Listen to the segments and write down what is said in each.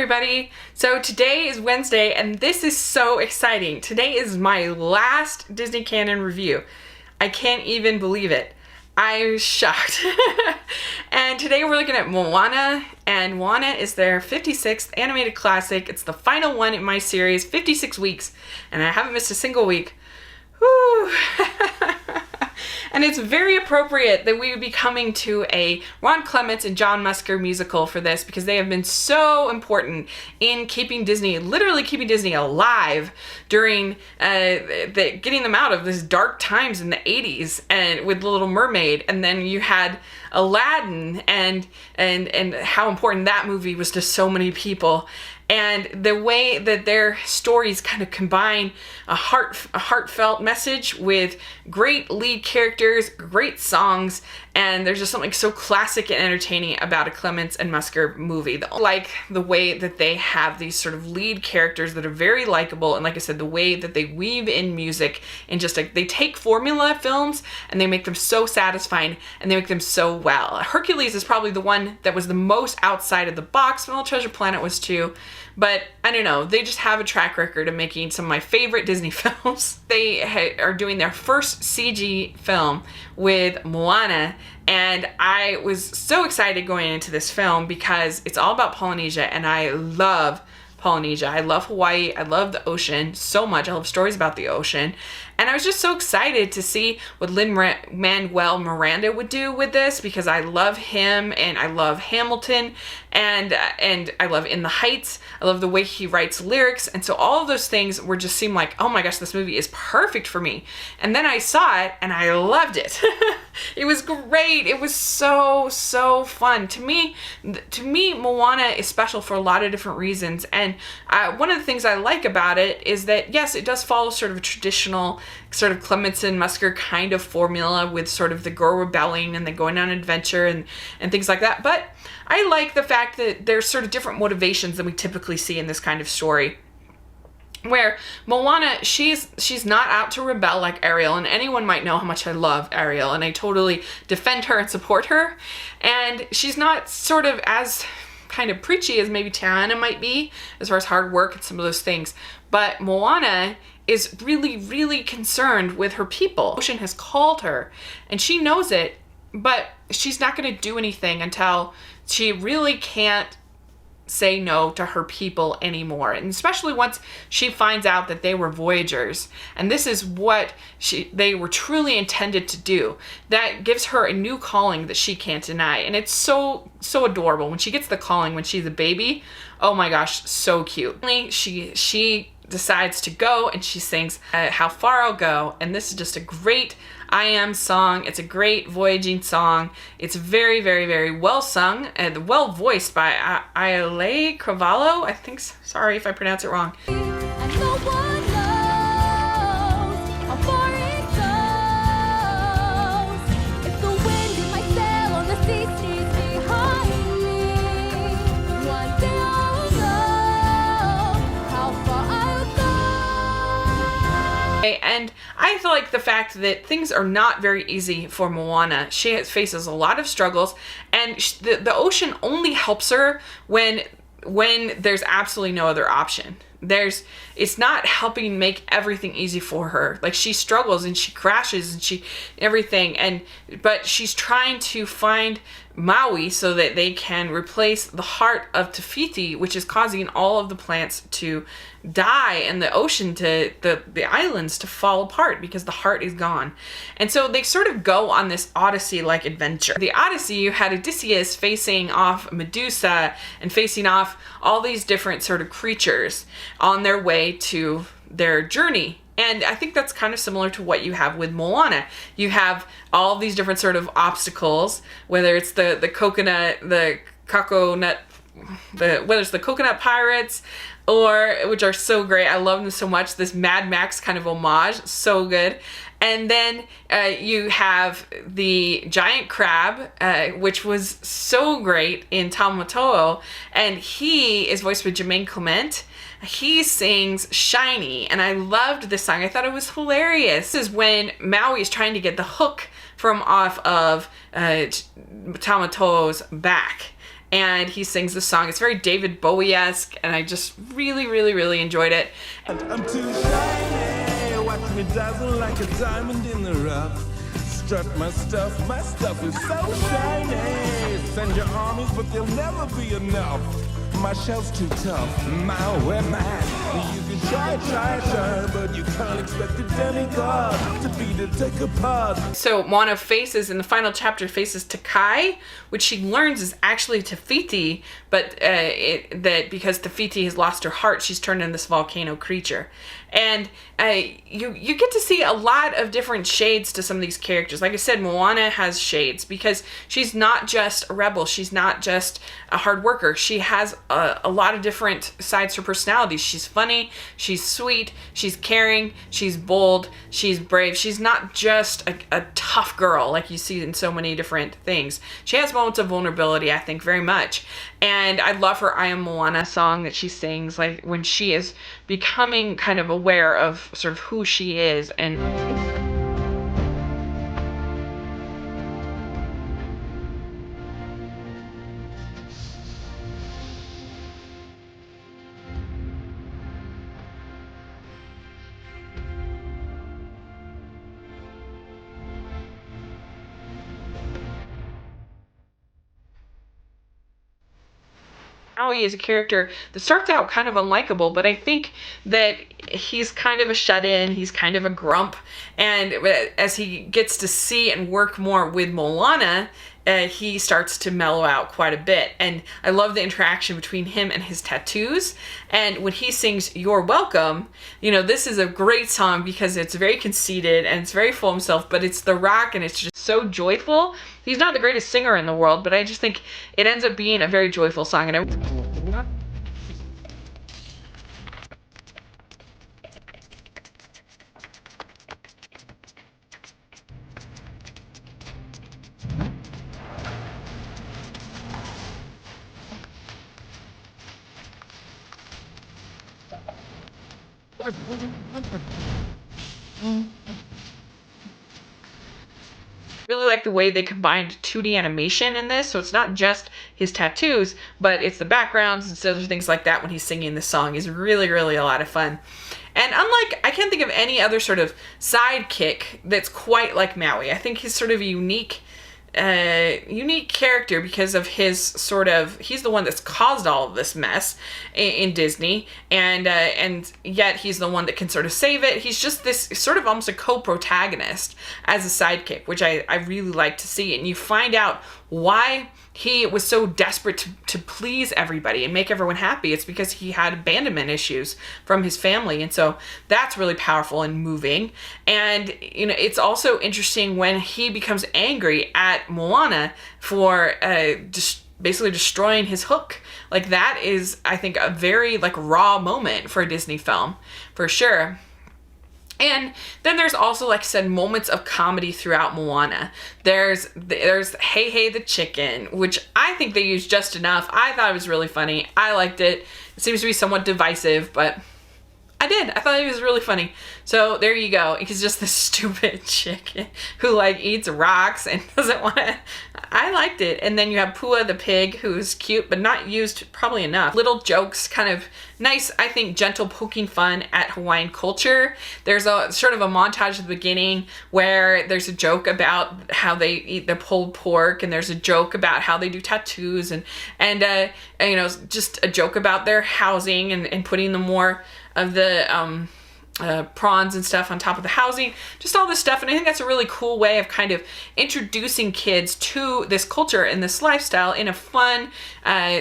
everybody. So today is Wednesday and this is so exciting. Today is my last Disney Canon review. I can't even believe it. I'm shocked. And today we're looking at Moana, and Moana is their 56th animated classic. It's the final one in my series, 56 weeks, and I haven't missed a single week. Whew. And it's very appropriate that we would be coming to a Ron Clements and John Musker musical for this, because they have been so important in keeping Disney, literally keeping Disney alive during getting them out of these dark times in the 80s and with The Little Mermaid. And then you had Aladdin and how important that movie was to so many people. And the way that their stories kind of combine a heartfelt message with great lead characters, great songs, and there's just something so classic and entertaining about a Clements and Musker movie. Like the way that they have these sort of lead characters that are very likable, and like I said, the way that they weave in music and just like they take formula films and they make them so satisfying and they make them so well. Hercules is probably the one that was the most outside of the box. Little Treasure Planet was too. But I don't know, they just have a track record of making some of my favorite Disney films. They are doing their first CG film with Moana, and I was so excited going into this film because it's all about Polynesia, and I love Polynesia. I love Hawaii. I love the ocean so much. I love stories about the ocean. And I was just so excited to see what Lin-Manuel Miranda would do with this, because I love him and I love Hamilton and I love In the Heights. I love the way he writes lyrics. And so all of those things were just seemed like, oh my gosh, this movie is perfect for me. And then I saw it and I loved it. It was great. It was so fun. To me, Moana is special for a lot of different reasons. And one of the things I like about it is that, yes, it does follow sort of a traditional sort of Clements and Musker kind of formula with sort of the girl rebelling and then going on an adventure and things like that. But I like the fact that there's sort of different motivations than we typically see in this kind of story. Where Moana, she's not out to rebel like Ariel, and anyone might know how much I love Ariel, and I totally defend her and support her. And she's not sort of as kind of preachy as maybe Tiana might be, as far as hard work and some of those things. But Moana is really concerned with her people. Ocean has called her, and she knows it, but she's not going to do anything until she really can't say no to her people anymore. And especially once she finds out that they were voyagers, and this is what they were truly intended to do. That gives her a new calling that she can't deny. And it's so adorable when she gets the calling when she's a baby. Oh my gosh, so cute. She decides to go and she sings How Far I'll Go, and this is just a great I Am song. It's a great voyaging song. It's very well sung and well voiced by Aile Cravalho, I think. Sorry if I pronounce it wrong. And I feel like the fact that things are not very easy for Moana. She faces a lot of struggles, and the ocean only helps her when there's absolutely no other option. It's not helping make everything easy for her. Like, she struggles and she crashes and everything, but she's trying to find Maui so that they can replace the heart of Te Fiti, which is causing all of the plants to die and the ocean the islands to fall apart because the heart is gone. And so they sort of go on this Odyssey-like adventure. The Odyssey, you had Odysseus facing off Medusa and facing off all these different sort of creatures on their way to their journey. And I think that's kind of similar to what you have with Moana. You have all these different sort of obstacles, whether it's the coconut pirates, which are so great. I love them so much. This Mad Max kind of homage, so good. And then you have the giant crab, which was so great in Tamatoa, and he is voiced by Jermaine Clement. He sings Shiny, and I loved this song. I thought it was hilarious. This is when Maui is trying to get the hook from off of Tamatoa's back. and he sings the song. It's very David Bowie-esque, and I just really, really, really enjoyed it. I'm too shiny, watch me dazzle like a diamond in the rough. Strut my stuff is so shiny. Send your armies, but they'll never be enough. My shell's too tough, my man. You can try, but you can't expect a demigod to beat it, take apart. So Moana faces, in the final chapter, faces Takai, which she learns is actually Tafiti, but that because Tafiti has lost her heart, she's turned into this volcano creature. And you get to see a lot of different shades to some of these characters. Like I said, Moana has shades because she's not just a rebel. She's not just a hard worker. She has a lot of different sides to her personality. She's funny, she's sweet, she's caring, she's bold, she's brave. She's not just a tough girl like you see in so many different things. She has moments of vulnerability, I think, very much. And I love her I Am Moana song that she sings, like when she is becoming kind of aware of sort of who she is. And Maui is a character that starts out kind of unlikable, but I think that he's kind of a shut-in, he's kind of a grump, and as he gets to see and work more with Moana, he starts to mellow out quite a bit. And I love the interaction between him and his tattoos. And when he sings You're Welcome, this is a great song because it's very conceited and it's very full of himself, but it's the rock and it's just so joyful. He's not the greatest singer in the world, but I just think it ends up being a very joyful song. And really like the way they combined 2D animation in this, so it's not just his tattoos, but it's the backgrounds and other things like that when he's singing this song is really, really a lot of fun. And I can't think of any other sort of sidekick that's quite like Maui. I think he's sort of a unique character because of his he's the one that's caused all of this mess in Disney, and yet he's the one that can sort of save it. He's just this sort of almost a co-protagonist as a sidekick, which I really like to see. And you find out why he was so desperate to please everybody and make everyone happy. It's because he had abandonment issues from his family. And so that's really powerful and moving. And, it's also interesting when he becomes angry at Moana for just basically destroying his hook. Like that is, I think, a very raw moment for a Disney film, for sure. And then there's also, like I said, moments of comedy throughout Moana. There's Hey Hey the Chicken, which I think they used just enough. I thought it was really funny. I liked it. It seems to be somewhat divisive, but I did. I thought it was really funny. So there you go. He's just this stupid chicken who eats rocks and doesn't want to. I liked it. And then you have Pua the pig, who's cute but not used probably enough. Little jokes, kind of nice, I think, gentle poking fun at Hawaiian culture. There's a sort of a montage at the beginning where there's a joke about how they eat their pulled pork, and there's a joke about how they do tattoos, and just a joke about their housing and putting the more of the prawns and stuff on top of the housing, just all this stuff. And I think that's a really cool way of kind of introducing kids to this culture and this lifestyle in a fun,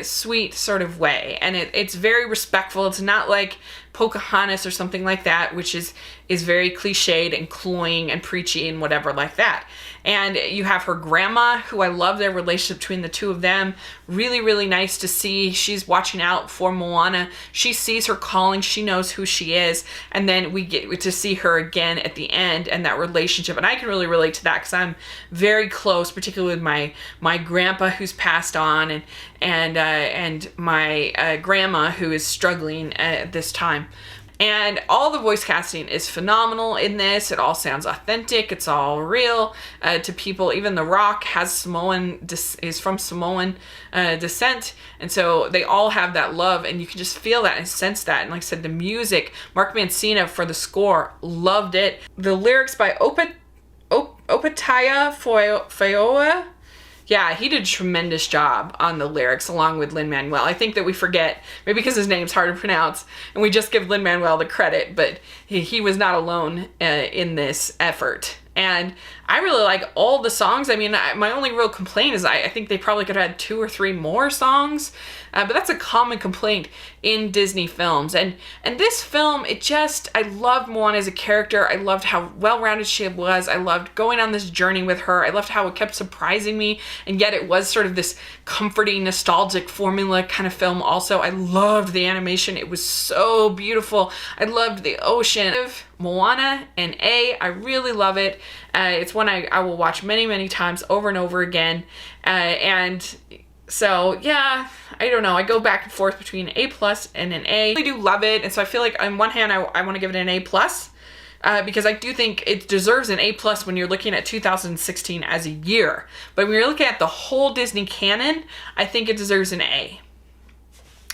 sweet sort of way. And it's very respectful. It's not like Pocahontas or something like that, which is very cliched and cloying and preachy and whatever like that. And you have her grandma, who I love their relationship between the two of them. Really, really nice to see. She's watching out for Moana. She sees her calling. She knows who she is. And then we get to see her again at the end and that relationship. And I can really relate to that because I'm very close, particularly with my grandpa who's passed on and my grandma who is struggling at this time. And all the voice casting is phenomenal in this. It all sounds authentic. It's all real to people. Even The Rock is from Samoan descent. And so they all have that love, and you can just feel that and sense that. And like I said, the music, Mark Mancina for the score, loved it. The lyrics by Opataya Foioa. Yeah, he did a tremendous job on the lyrics along with Lin-Manuel. I think that we forget, maybe because his name's hard to pronounce, and we just give Lin-Manuel the credit, but he was not alone in this effort. And I really like all the songs. I mean, my only real complaint is I think they probably could have had 2 or 3 more songs, but that's a common complaint in Disney films. And this film, I loved Moana as a character. I loved how well-rounded she was. I loved going on this journey with her. I loved how it kept surprising me, and yet it was sort of this comforting, nostalgic formula kind of film also. I loved the animation. It was so beautiful. I loved the ocean. Moana and I really love it. It's one I will watch many, many times over and over again. And so, yeah, I don't know. I go back and forth between A+ and an A. I really do love it. And so I feel like on one hand, I want to give it an A+, because I do think it deserves an A+ when you're looking at 2016 as a year. But when you're looking at the whole Disney canon, I think it deserves an A.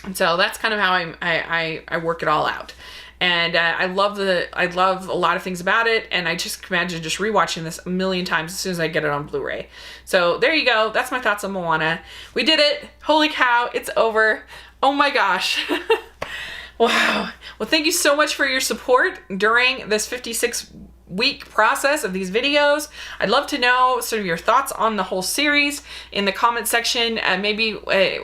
And so that's kind of how I work it all out. And I love a lot of things about it, and I just imagine just rewatching this a million times as soon as I get it on Blu-ray. So there you go. That's my thoughts on Moana. We did it. Holy cow, it's over. Oh my gosh. Wow. Well, thank you so much for your support during this 56-week process of these videos. I'd love to know sort of your thoughts on the whole series in the comment section. Maybe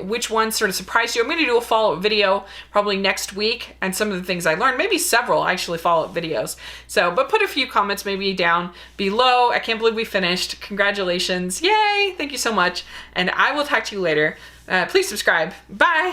which one sort of surprised you. I'm going to do a follow-up video probably next week and some of the things I learned. Maybe several actually follow-up videos. So, but put a few comments maybe down below. I can't believe we finished. Congratulations. Yay. Thank you so much. And I will talk to you later. Please subscribe. Bye.